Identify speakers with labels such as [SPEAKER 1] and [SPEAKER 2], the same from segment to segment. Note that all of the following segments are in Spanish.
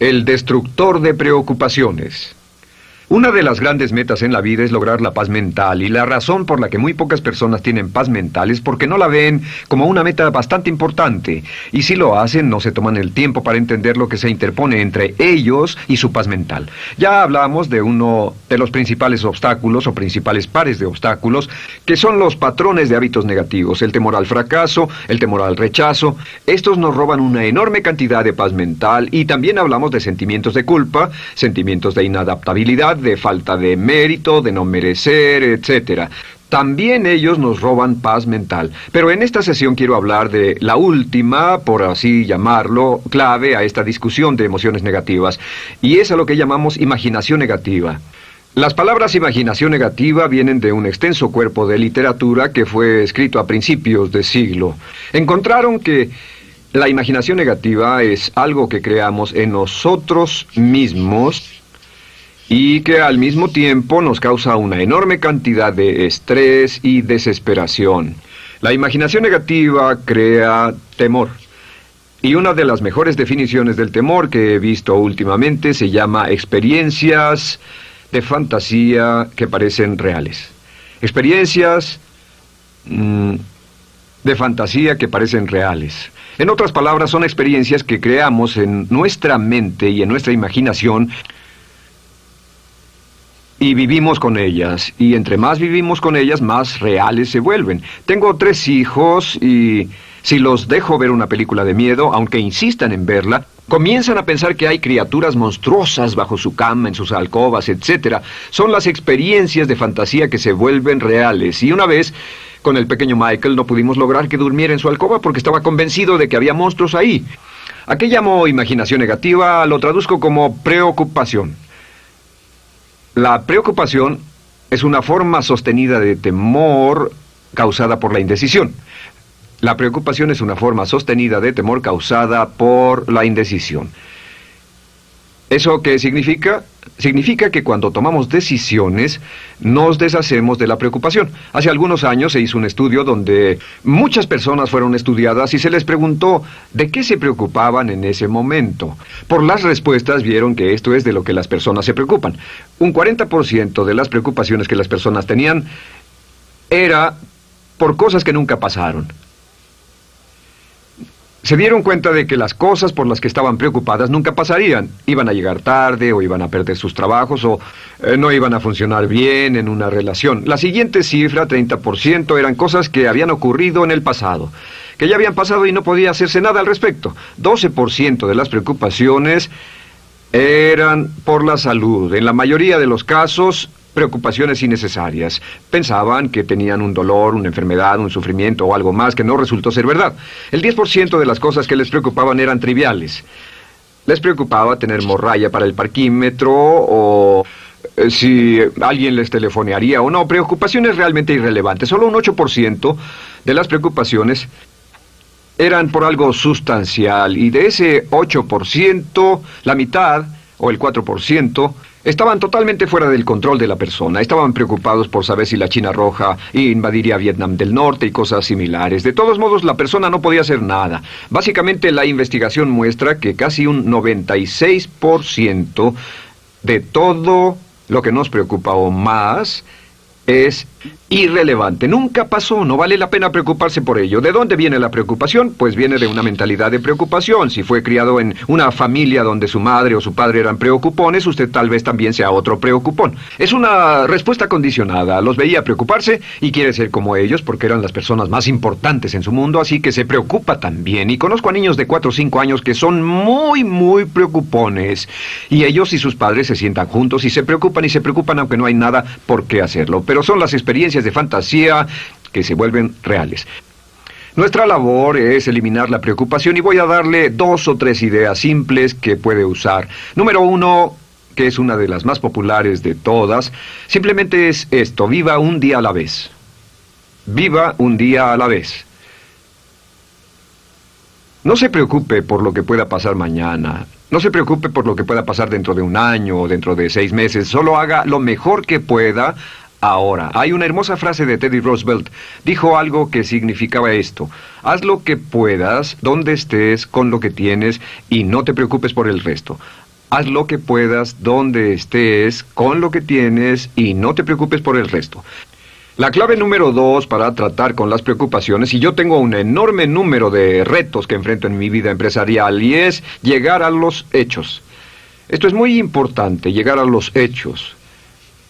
[SPEAKER 1] El destructor de preocupaciones. Una de las grandes metas en la vida es lograr la paz mental, y la razón por la que muy pocas personas tienen paz mental es porque no la ven como una meta bastante importante, y si lo hacen no se toman el tiempo para entender lo que se interpone entre ellos y su paz mental. Ya hablamos de uno de los principales obstáculos o principales pares de obstáculos, que son los patrones de hábitos negativos, el temor al fracaso, el temor al rechazo. Estos nos roban una enorme cantidad de paz mental, y también hablamos de sentimientos de culpa, sentimientos de inadaptabilidad, de falta de mérito, de no merecer, etc. También ellos nos roban paz mental. Pero en esta sesión quiero hablar de la última, por así llamarlo, clave a esta discusión de emociones negativas, y es a lo que llamamos imaginación negativa. Las palabras imaginación negativa vienen de un extenso cuerpo de literatura que fue escrito a principios de siglo. Encontraron que la imaginación negativa es algo que creamos en nosotros mismos y que al mismo tiempo nos causa una enorme cantidad de estrés y desesperación. La imaginación negativa crea temor. Y una de las mejores definiciones del temor que he visto últimamente se llama experiencias de fantasía que parecen reales. Experiencias de fantasía que parecen reales. En otras palabras, son experiencias que creamos en nuestra mente y en nuestra imaginación, y vivimos con ellas, y entre más vivimos con ellas, más reales se vuelven. Tengo 3 hijos, y si los dejo ver una película de miedo, aunque insistan en verla, comienzan a pensar que hay criaturas monstruosas bajo su cama, en sus alcobas, etc. Son las experiencias de fantasía que se vuelven reales. Y una vez, con el pequeño Michael, no pudimos lograr que durmiera en su alcoba porque estaba convencido de que había monstruos ahí. ¿A qué llamo imaginación negativa? Lo traduzco como preocupación. La preocupación es una forma sostenida de temor causada por la indecisión. La preocupación es una forma sostenida de temor causada por la indecisión. ¿Eso qué significa? Significa que cuando tomamos decisiones, nos deshacemos de la preocupación. Hace algunos años se hizo un estudio donde muchas personas fueron estudiadas y se les preguntó de qué se preocupaban en ese momento. Por las respuestas vieron que esto es de lo que las personas se preocupan. Un 40% de las preocupaciones que las personas tenían era por cosas que nunca pasaron. Se dieron cuenta de que las cosas por las que estaban preocupadas nunca pasarían. Iban a llegar tarde, o iban a perder sus trabajos, o no iban a funcionar bien en una relación. La siguiente cifra, 30%, eran cosas que habían ocurrido en el pasado, que ya habían pasado y no podía hacerse nada al respecto. 12% de las preocupaciones eran por la salud. En la mayoría de los casos, preocupaciones innecesarias. Pensaban que tenían un dolor, una enfermedad, un sufrimiento o algo más que no resultó ser verdad. El 10% de las cosas que les preocupaban eran triviales. Les preocupaba tener morralla para el parquímetro, o si alguien les telefonearía o no. Preocupaciones realmente irrelevantes. Solo un 8% de las preocupaciones eran por algo sustancial, y de ese 8%, la mitad, o el 4%, estaban totalmente fuera del control de la persona. Estaban preocupados por saber si la China Roja invadiría Vietnam del Norte y cosas similares. De todos modos, la persona no podía hacer nada. Básicamente, la investigación muestra que casi un 96% de todo lo que nos preocupa o más es irrelevante. Nunca pasó, no vale la pena preocuparse por ello. ¿De dónde viene la preocupación? Pues viene de una mentalidad de preocupación. Si fue criado en una familia donde su madre o su padre eran preocupones, usted tal vez también sea otro preocupón. Es una respuesta condicionada. Los veía preocuparse y quiere ser como ellos porque eran las personas más importantes en su mundo, así que se preocupa también. Y conozco a niños de 4 o 5 años que son muy preocupones. Y ellos y sus padres se sientan juntos y se preocupan aunque no hay nada por qué hacerlo. Pero son las experiencias de fantasía que se vuelven reales. Nuestra labor es eliminar la preocupación, y voy a darle 2 o 3 ideas simples que puede usar. Número 1, que es una de las más populares de todas, simplemente es esto: viva un día a la vez. Viva un día a la vez. No se preocupe por lo que pueda pasar mañana. No se preocupe por lo que pueda pasar dentro de un año o dentro de 6 meses. Solo haga lo mejor que pueda ahora. Hay una hermosa frase de Teddy Roosevelt. Dijo algo que significaba esto: haz lo que puedas, donde estés, con lo que tienes, y no te preocupes por el resto. Haz lo que puedas, donde estés, con lo que tienes y no te preocupes por el resto. La clave número 2 para tratar con las preocupaciones, y yo tengo un enorme número de retos que enfrento en mi vida empresarial, y es llegar a los hechos. Esto es muy importante, llegar a los hechos.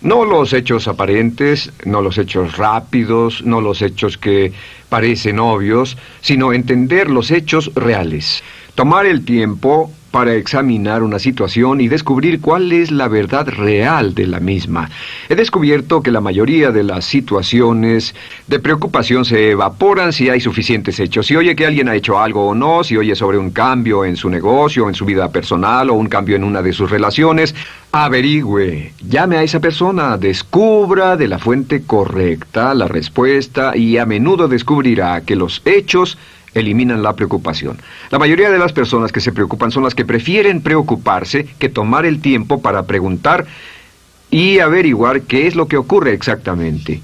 [SPEAKER 1] No los hechos aparentes, no los hechos rápidos, no los hechos que parecen obvios, sino entender los hechos reales. Tomar el tiempo para examinar una situación y descubrir cuál es la verdad real de la misma. He descubierto que la mayoría de las situaciones de preocupación se evaporan si hay suficientes hechos. Si oye que alguien ha hecho algo o no, si oye sobre un cambio en su negocio, en su vida personal o un cambio en una de sus relaciones, averigüe, llame a esa persona, descubra de la fuente correcta la respuesta y a menudo descubrirá que los hechos eliminan la preocupación. La mayoría de las personas que se preocupan son las que prefieren preocuparse que tomar el tiempo para preguntar y averiguar qué es lo que ocurre exactamente.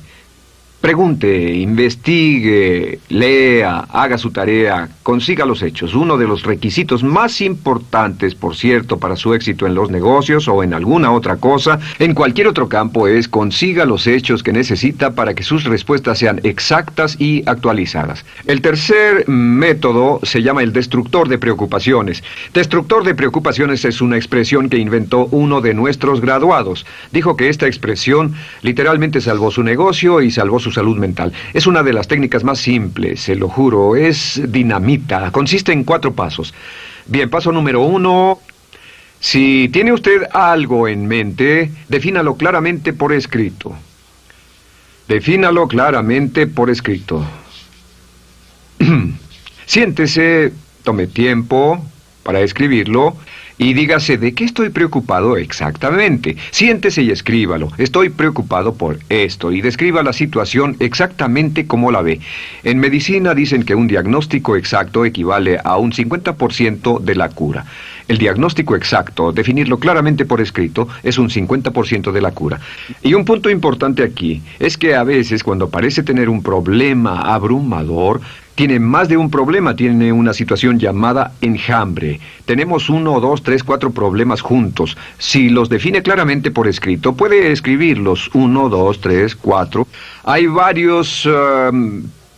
[SPEAKER 1] Pregunte, investigue, lea, haga su tarea, consiga los hechos. Uno de los requisitos más importantes, por cierto, para su éxito en los negocios o en alguna otra cosa, en cualquier otro campo, es consiga los hechos que necesita para que sus respuestas sean exactas y actualizadas. El tercer método se llama el destructor de preocupaciones. Destructor de preocupaciones es una expresión que inventó uno de nuestros graduados. Dijo que esta expresión literalmente salvó su negocio y salvó su salud mental. Es una de las técnicas más simples, se lo juro, es dinamita. Consiste en 4 pasos. Bien, paso número 1. Si tiene usted algo en mente, defínalo claramente por escrito. Defínalo claramente por escrito. Siéntese, tome tiempo para escribirlo y dígase de qué estoy preocupado exactamente. Siéntese y escríbalo. Estoy preocupado por esto y describa la situación exactamente como la ve. En medicina dicen que un diagnóstico exacto equivale a un 50% de la cura. El diagnóstico exacto, definirlo claramente por escrito, es un 50% de la cura. Y un punto importante aquí es que a veces cuando parece tener un problema abrumador, tiene más de un problema, tiene una situación llamada enjambre. Tenemos 1, 2, 3, 4 problemas juntos. Si los define claramente por escrito, puede escribirlos 1, 2, 3, 4. Hay varios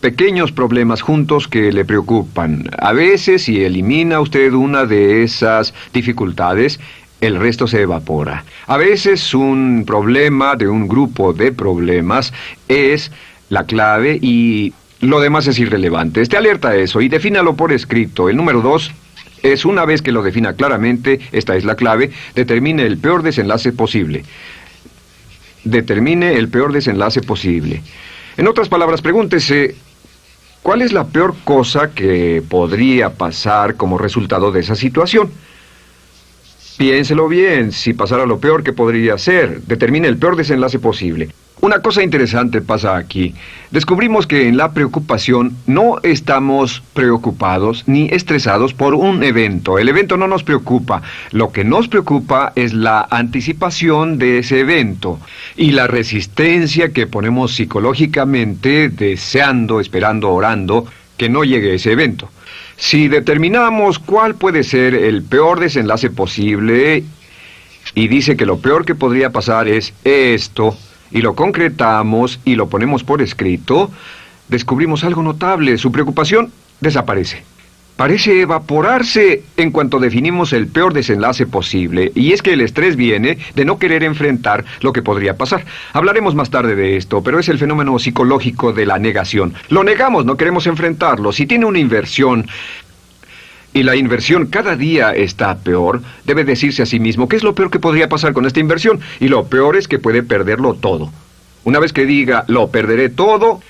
[SPEAKER 1] pequeños problemas juntos que le preocupan. A veces, si elimina usted una de esas dificultades, el resto se evapora. A veces un problema de un grupo de problemas es la clave y lo demás es irrelevante. Esté alerta a eso y defínalo por escrito. El número 2 es, una vez que lo defina claramente, esta es la clave, determine el peor desenlace posible. Determine el peor desenlace posible. En otras palabras, pregúntese, ¿cuál es la peor cosa que podría pasar como resultado de esa situación? Piénselo bien, si pasara lo peor que podría ser, determine el peor desenlace posible. Una cosa interesante pasa aquí. Descubrimos que en la preocupación no estamos preocupados ni estresados por un evento. El evento no nos preocupa. Lo que nos preocupa es la anticipación de ese evento y la resistencia que ponemos psicológicamente deseando, esperando, orando que no llegue ese evento. Si determinamos cuál puede ser el peor desenlace posible y dice que lo peor que podría pasar es esto, y lo concretamos y lo ponemos por escrito, descubrimos algo notable. Su preocupación desaparece. Parece evaporarse en cuanto definimos el peor desenlace posible, y es que el estrés viene de no querer enfrentar lo que podría pasar. Hablaremos más tarde de esto, pero es el fenómeno psicológico de la negación. Lo negamos, no queremos enfrentarlo. Si tiene una inversión y la inversión cada día está peor, debe decirse a sí mismo, ¿qué es lo peor que podría pasar con esta inversión? Y lo peor es que puede perderlo todo. Una vez que diga, lo perderé todo,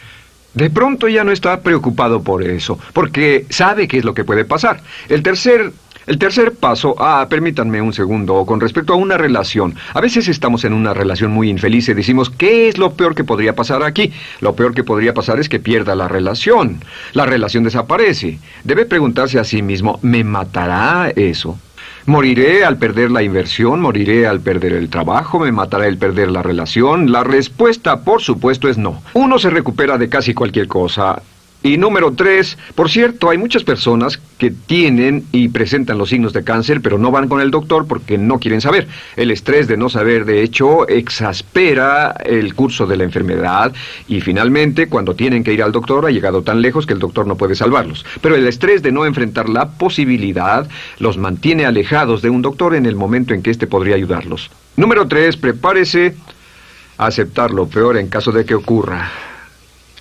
[SPEAKER 1] de pronto ya no está preocupado por eso, porque sabe qué es lo que puede pasar. El tercer paso, permítanme un segundo, con respecto a una relación. A veces estamos en una relación muy infeliz y decimos, ¿qué es lo peor que podría pasar aquí? Lo peor que podría pasar es que pierda la relación. La relación desaparece. Debe preguntarse a sí mismo, ¿me matará eso? ¿Moriré al perder la inversión? ¿Moriré al perder el trabajo? ¿Me matará el perder la relación? La respuesta, por supuesto, es no. Uno se recupera de casi cualquier cosa. Y número 3, por cierto, hay muchas personas que tienen y presentan los signos de cáncer, pero no van con el doctor porque no quieren saber. El estrés de no saber, de hecho, exaspera el curso de la enfermedad y finalmente, cuando tienen que ir al doctor, ha llegado tan lejos que el doctor no puede salvarlos. Pero el estrés de no enfrentar la posibilidad los mantiene alejados de un doctor en el momento en que éste podría ayudarlos. Número 3, prepárese a aceptar lo peor en caso de que ocurra.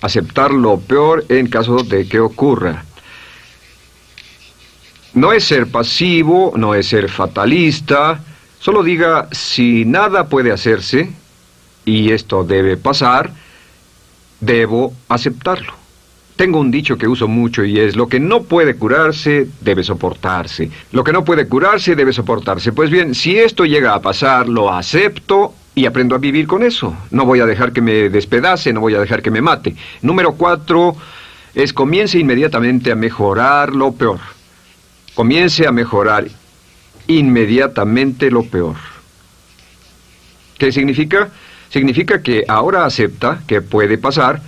[SPEAKER 1] Aceptar lo peor en caso de que ocurra. No es ser pasivo, no es ser fatalista. Solo diga, si nada puede hacerse, y esto debe pasar, debo aceptarlo. Tengo un dicho que uso mucho y es, lo que no puede curarse, debe soportarse. Lo que no puede curarse, debe soportarse. Pues bien, si esto llega a pasar, lo acepto y aprendo a vivir con eso. No voy a dejar que me despedace, no voy a dejar que me mate. Número 4 es comience inmediatamente a mejorar lo peor. Comience a mejorar inmediatamente lo peor. ¿Qué significa? Significa que ahora acepta que puede pasar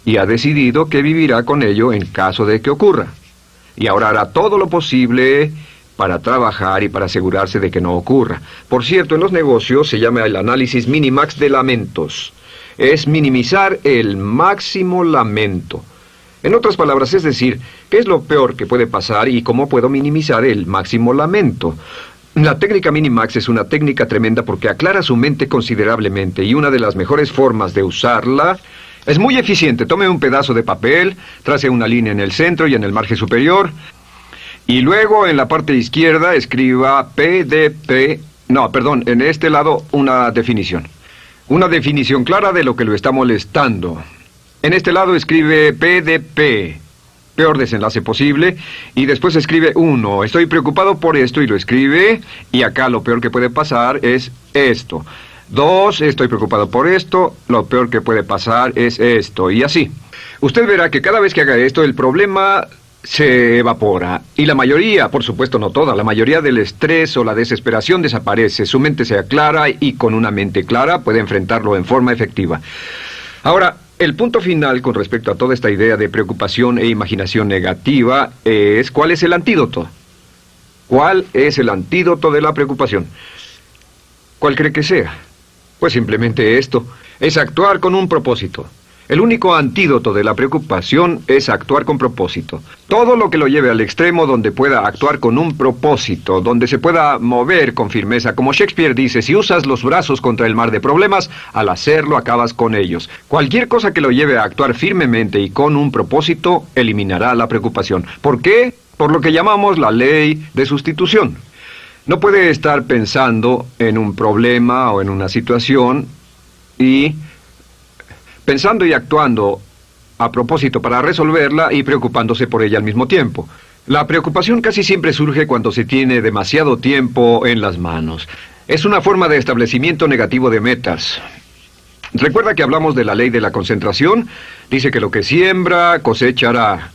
[SPEAKER 1] y ha decidido que vivirá con ello en caso de que ocurra. Y ahora hará todo lo posible para trabajar y para asegurarse de que no ocurra. Por cierto, en los negocios se llama el análisis minimax de lamentos. Es minimizar el máximo lamento. En otras palabras, es decir, ¿qué es lo peor que puede pasar y cómo puedo minimizar el máximo lamento? La técnica Minimax es una técnica tremenda porque aclara su mente considerablemente y una de las mejores formas de usarla es muy eficiente. Tome un pedazo de papel, trace una línea en el centro y en el margen superior y luego en la parte izquierda escriba en este lado una definición. Una definición clara de lo que lo está molestando. En este lado escribe PDP, peor desenlace posible, y después escribe 1, estoy preocupado por esto, y lo escribe, y acá lo peor que puede pasar es esto. 2, estoy preocupado por esto, lo peor que puede pasar es esto, y así. Usted verá que cada vez que haga esto, el problema se evapora, y la mayoría, por supuesto no toda, la mayoría del estrés o la desesperación desaparece, su mente se aclara, y con una mente clara puede enfrentarlo en forma efectiva. Ahora, el punto final con respecto a toda esta idea de preocupación e imaginación negativa es ¿cuál es el antídoto? ¿Cuál es el antídoto de la preocupación? ¿Cuál cree que sea? Pues simplemente esto, es actuar con un propósito. El único antídoto de la preocupación es actuar con propósito. Todo lo que lo lleve al extremo donde pueda actuar con un propósito, donde se pueda mover con firmeza. Como Shakespeare dice, si usas los brazos contra el mar de problemas, al hacerlo acabas con ellos. Cualquier cosa que lo lleve a actuar firmemente y con un propósito, eliminará la preocupación. ¿Por qué? Por lo que llamamos la ley de sustitución. No puede estar pensando en un problema o en una situación y pensando y actuando a propósito para resolverla y preocupándose por ella al mismo tiempo. La preocupación casi siempre surge cuando se tiene demasiado tiempo en las manos. Es una forma de establecimiento negativo de metas. ¿Recuerda que hablamos de la ley de la concentración? Dice que lo que siembra, cosechará.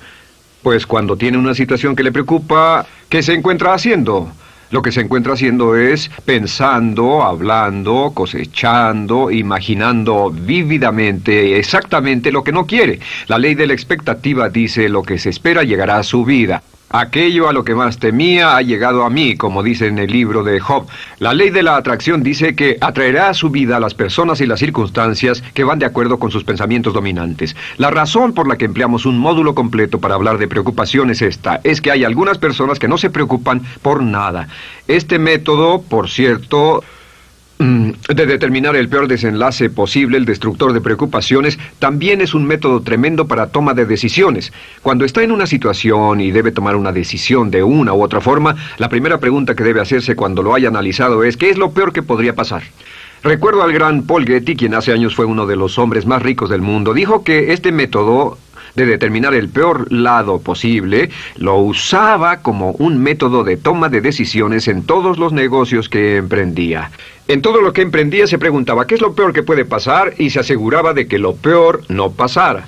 [SPEAKER 1] Pues cuando tiene una situación que le preocupa, ¿qué se encuentra haciendo? Lo que se encuentra haciendo es pensando, hablando, cosechando, imaginando vívidamente exactamente lo que no quiere. La ley de la expectativa dice lo que se espera llegará a su vida. Aquello a lo que más temía ha llegado a mí, como dice en el libro de Job. La ley de la atracción dice que atraerá a su vida a las personas y las circunstancias que van de acuerdo con sus pensamientos dominantes. La razón por la que empleamos un módulo completo para hablar de preocupación es esta, es que hay algunas personas que no se preocupan por nada. Este método, por cierto, de determinar el peor desenlace posible, el destructor de preocupaciones, también es un método tremendo para toma de decisiones. Cuando está en una situación y debe tomar una decisión de una u otra forma, la primera pregunta que debe hacerse cuando lo haya analizado es ¿qué es lo peor que podría pasar? Recuerdo al gran Paul Getty, quien hace años fue uno de los hombres más ricos del mundo, dijo que este método de determinar el peor lado posible, lo usaba como un método de toma de decisiones en todos los negocios que emprendía. En todo lo que emprendía se preguntaba ¿qué es lo peor que puede pasar? Y se aseguraba de que lo peor no pasara.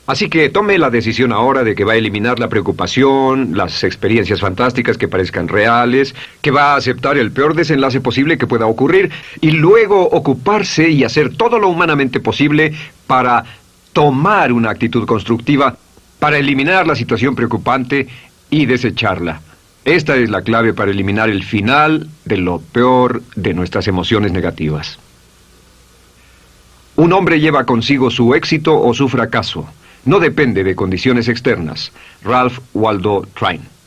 [SPEAKER 1] Así que tome la decisión ahora de que va a eliminar la preocupación, las experiencias fantásticas que parezcan reales, que va a aceptar el peor desenlace posible que pueda ocurrir y luego ocuparse y hacer todo lo humanamente posible para tomar una actitud constructiva para eliminar la situación preocupante y desecharla. Esta es la clave para eliminar el final de lo peor de nuestras emociones negativas. Un hombre lleva consigo su éxito o su fracaso. No depende de condiciones externas. Ralph Waldo Trine.